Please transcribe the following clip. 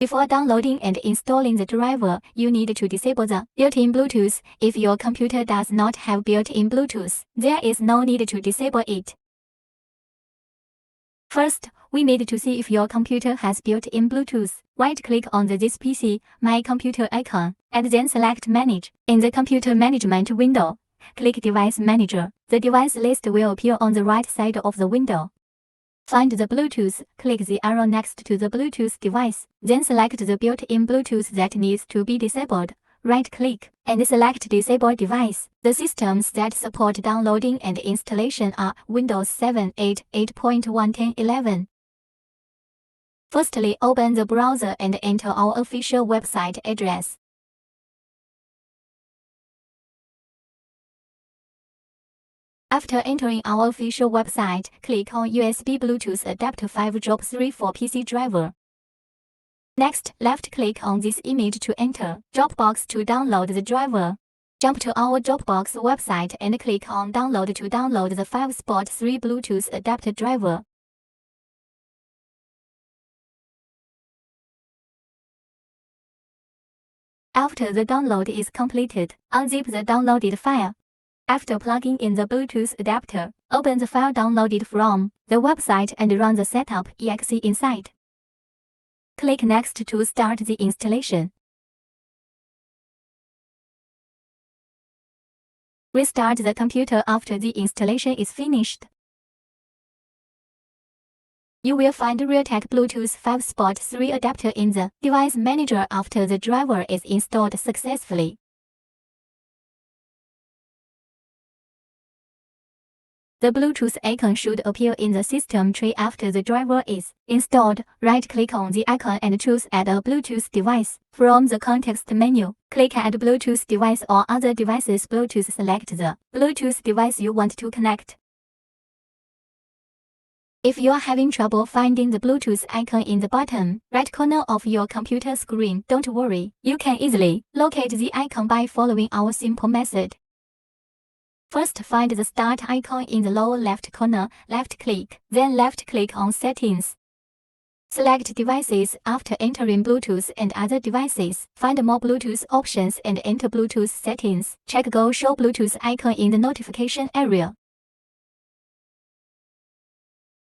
Before downloading and installing the driver, you need to disable the built-in Bluetooth. If your computer does not have built-in Bluetooth, there is no need to disable it. First, we need to see if your computer has built-in Bluetooth. Right-click on the This PC, My Computer icon, and then select Manage. In the Computer Management window, click Device Manager. The device list will appear on the right side of the window. Find the Bluetooth, click the arrow next to the Bluetooth device, then select the built-in Bluetooth that needs to be disabled. Right-click, and select Disable Device. The systems that support downloading and installation are Windows 7, 8, 8.1, 10, 11. Firstly, open the browser and enter our official website address. After entering our official website, click on USB Bluetooth Adapter 5 Drop 3 for PC driver. Next, left-click on this image to enter Dropbox to download the driver. Jump to our Dropbox website and click on Download to download the 5.3 Bluetooth adapter driver. After the download is completed, unzip the downloaded file. After plugging in the Bluetooth adapter, open the file downloaded from the website and run the setup.exe inside. Click Next to start the installation. Restart the computer after the installation is finished. You will find Realtek Bluetooth 5.3 adapter in the Device Manager after the driver is installed successfully. The Bluetooth icon should appear in the system tray after the driver is installed. Right-click on the icon and choose Add a Bluetooth device. From the context menu, click Add Bluetooth device or other devices. Bluetooth. Select the Bluetooth device you want to connect. If you are having trouble finding the Bluetooth icon in the bottom right corner of your computer screen, don't worry. You can easily locate the icon by following our simple method. First, find the Start icon in the lower left corner, left-click, then left-click on Settings. Select Devices. After entering Bluetooth and other devices, find more Bluetooth options and enter Bluetooth settings. Check Go Show Bluetooth icon in the notification area.